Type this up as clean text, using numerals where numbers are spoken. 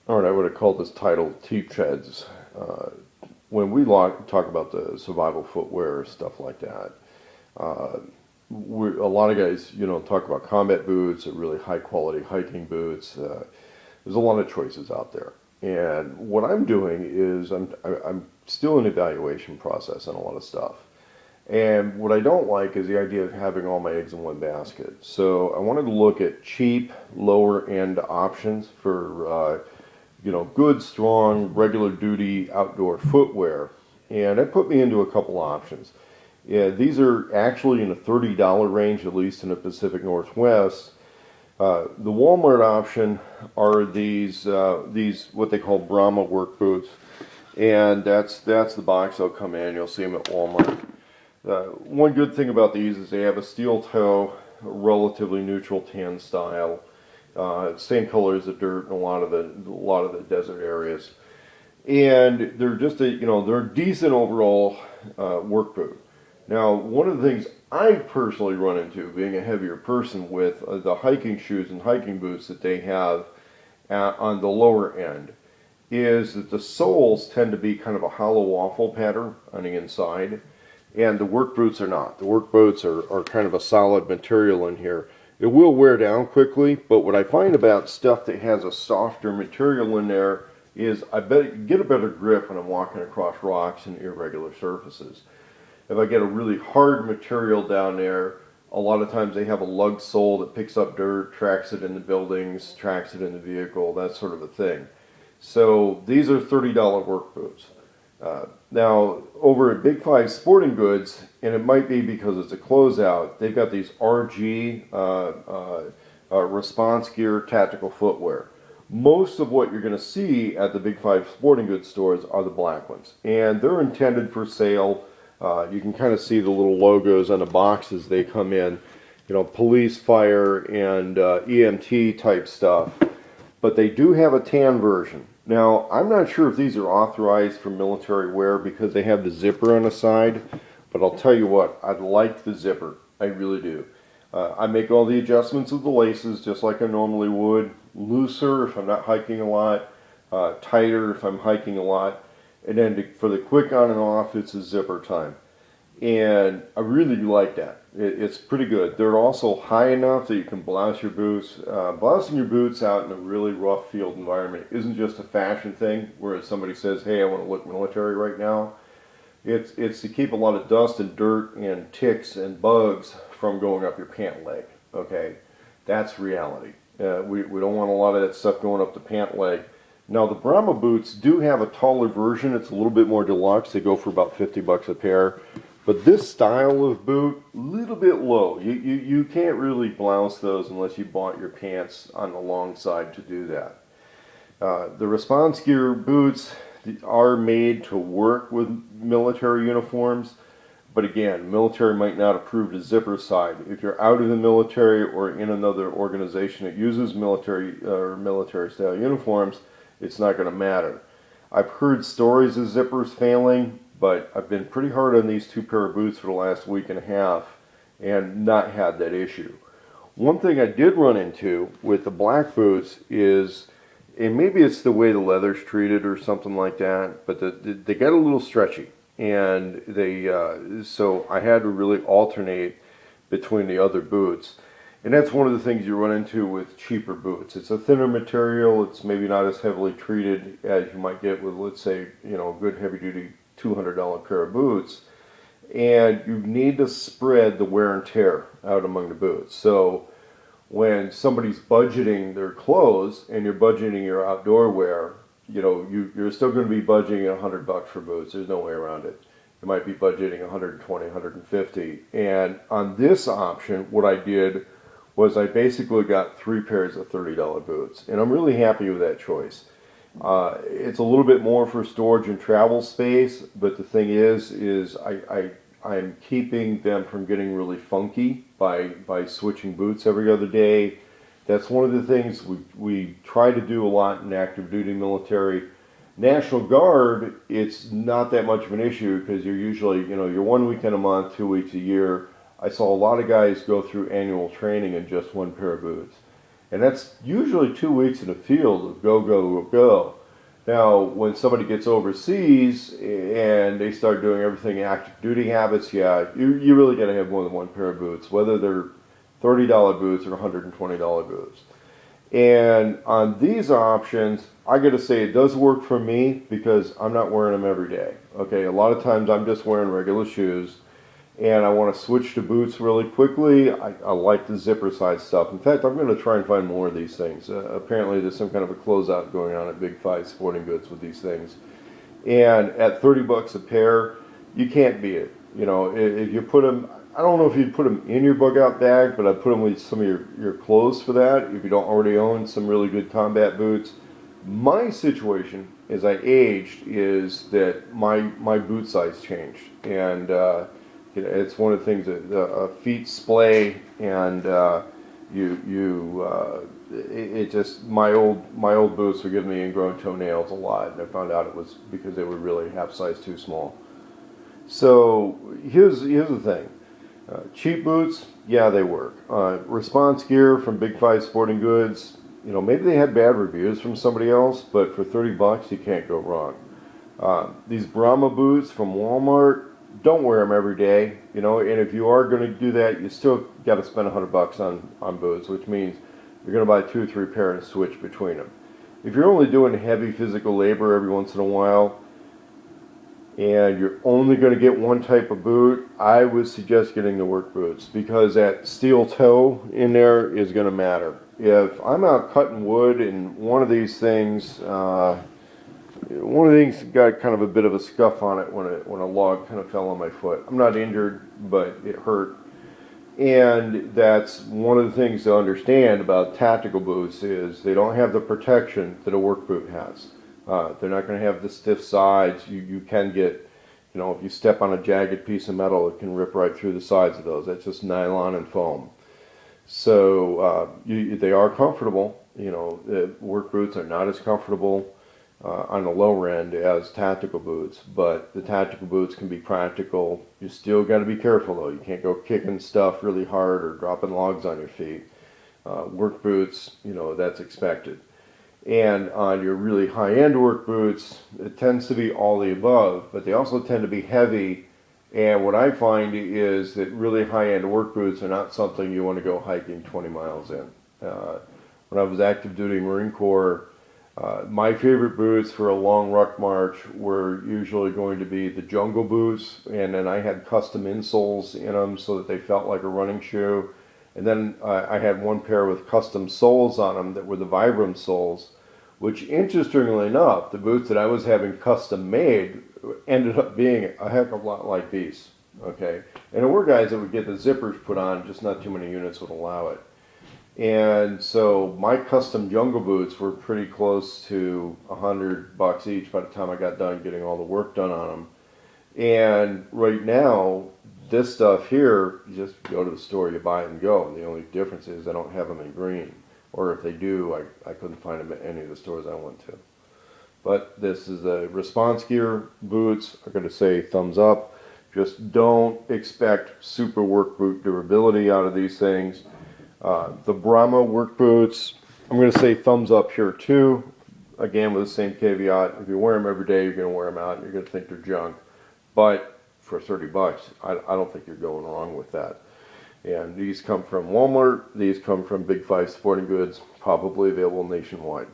All right, I would have called this title Teep Sheds. Uh, when we talk about the survival footwear, stuff like that, uh, a lot of guys, talk about combat boots or really high quality hiking boots. There's a lot of choices out there. And what I'm doing is I'm still in evaluation process on a lot of stuff. And what I don't like is the idea of having all my eggs in one basket. So I wanted to look at cheap, lower end options for good, strong, regular duty outdoor footwear. And that put me into a couple options. Yeah, these are actually in the $30 range, at least in the Pacific Northwest. The Walmart option are these what they call Bhrama work boots, and that's the box they'll come in. You'll see them at Walmart. One good thing about these is they have a steel toe, a relatively neutral tan style, same color as the dirt in a lot of the desert areas, and they're just they're a decent overall work boot. Now, one of the things I personally run into, being a heavier person, with the hiking shoes and hiking boots that they have on the lower end, is that the soles tend to be kind of a hollow waffle pattern on the inside, and the work boots are not. The work boots are kind of a solid material in here. It will wear down quickly, but what I find about stuff that has a softer material in there is I get a better grip when I'm walking across rocks and irregular surfaces. If I get a really hard material down there, a lot of times they have a lug sole that picks up dirt, tracks it into buildings, tracks it in the vehicle, that sort of a thing. So these are $30 work boots. Now, over at Big Five Sporting Goods, and it might be because it's a closeout, they've got these RG response gear tactical footwear. Most of what you're going to see at the Big Five Sporting Goods stores are the black ones, and they're intended for sale. You can kind of see the little logos on the boxes they come in, police, fire, and EMT type stuff. But they do have a tan version. Now, I'm not sure if these are authorized for military wear because they have the zipper on the side, but I'll tell you what, I like the zipper. I really do. I make all the adjustments of the laces just like I normally would. Looser if I'm not hiking a lot, tighter if I'm hiking a lot. And then for the quick on and off, it's a zipper time. And I really like that. It's pretty good. They're also high enough that you can blouse your boots. Blousing your boots out in a really rough field environment isn't just a fashion thing, whereas somebody says, hey, I want to look military right now. It's to keep a lot of dust and dirt and ticks and bugs from going up your pant leg, okay? That's reality. We don't want a lot of that stuff going up the pant leg. Now, the Bhrama boots do have a taller version. It's a little bit more deluxe. They go for about 50 bucks a pair. But this style of boot, a little bit low. You can't really blouse those unless you bought your pants on the long side to do that. The response gear boots are made to work with military uniforms. But again, military might not approve the zipper side. If you're out of the military or in another organization that uses military or military style uniforms, it's not going to matter. I've heard stories of zippers failing, but I've been pretty hard on these two pair of boots for the last week and a half and not had that issue. One thing I did run into with the black boots is, and maybe it's the way the leather's treated or something like that, but they get a little stretchy. And so I had to really alternate between the other boots. And that's one of the things you run into with cheaper boots. It's a thinner material. It's maybe not as heavily treated as you might get with, let's say, a good heavy-duty $200 pair of boots. And you need to spread the wear and tear out among the boots. So when somebody's budgeting their clothes and you're budgeting your outdoor wear, you're still going to be budgeting $100 for boots. There's no way around it. You might be budgeting 120, 150. And on this option, what I did was I basically got 3 pairs of $30 boots. And I'm really happy with that choice. It's a little bit more for storage and travel space, but the thing is I'm keeping them from getting really funky by switching boots every other day. That's one of the things we try to do a lot in active duty military. National Guard, it's not that much of an issue because you're usually, you're 1 weekend a month, 2 weeks a year. I saw a lot of guys go through annual training in just 1 pair of boots. And that's usually 2 weeks in the field of go, go, go, go. Now, when somebody gets overseas and they start doing everything active duty habits, yeah, you really got to have more than one pair of boots, whether they're $30 boots or $120 boots. And on these options, I got to say it does work for me because I'm not wearing them every day. Okay, a lot of times I'm just wearing regular shoes and I want to switch to boots really quickly. I like the zipper side stuff. In fact, I'm going to try and find more of these things. Apparently there's some kind of a closeout going on at Big Five Sporting Goods with these things. And at 30 bucks a pair, you can't beat it. You know, if you put them, I don't know if you'd put them in your bug out bag, but I'd put them with some of your clothes for that. If you don't already own some really good combat boots. My situation as I aged is that my boot size changed. And it's one of the things that feet splay and it just my old boots were giving me ingrown toenails a lot, and I found out it was because they were really half size too small. So here's the thing. Cheap boots, yeah, they work. Response gear from Big Five Sporting Goods, you know, maybe they had bad reviews from somebody else, but for 30 bucks, you can't go wrong. These Bhrama boots from Walmart, don't wear them every day, you know, and if you are going to do that, you still got to spend 100 bucks on boots, which means you're going to buy 2 or 3 pairs and switch between them. If you're only doing heavy physical labor every once in a while, and you're only going to get one type of boot, I would suggest getting the work boots because that steel toe in there is going to matter. If I'm out cutting wood and one of these things got kind of a bit of a scuff on it when a log kind of fell on my foot. I'm not injured, but it hurt. And that's one of the things to understand about tactical boots is they don't have the protection that a work boot has. They're not going to have the stiff sides. You can get, you know, if you step on a jagged piece of metal, it can rip right through the sides of those. That's just nylon and foam. So they are comfortable. You know, work boots are not as comfortable on the lower end as tactical boots, but the tactical boots can be practical. You still got to be careful though. You can't go kicking stuff really hard or dropping logs on your feet. Work boots, you know, that's expected. And on your really high-end work boots, it tends to be all the above, but they also tend to be heavy. And what I find is that really high-end work boots are not something you want to go hiking 20 miles in. When I was active duty Marine Corps, my favorite boots for a long ruck march were usually going to be the jungle boots, and then I had custom insoles in them so that they felt like a running shoe. And then I had one pair with custom soles on them that were the Vibram soles, which interestingly enough, the boots that I was having custom made ended up being a heck of a lot like these. Okay, and there were guys that would get the zippers put on, just not too many units would allow it. And so my custom jungle boots were pretty close to $100 each by the time I got done getting all the work done on them. And right now, this stuff here, you just go to the store, you buy it and go. And the only difference is I don't have them in green. Or if they do, I couldn't find them at any of the stores I went to. But this is the response gear boots. I'm going to say thumbs up. Just don't expect super work boot durability out of these things. The Bhrama work boots, I'm going to say thumbs up here too. Again, with the same caveat, if you wear them every day, you're going to wear them out and you're going to think they're junk. But for 30 bucks, I don't think you're going wrong with that. And these come from Walmart. These come from Big Five Sporting Goods, probably available nationwide.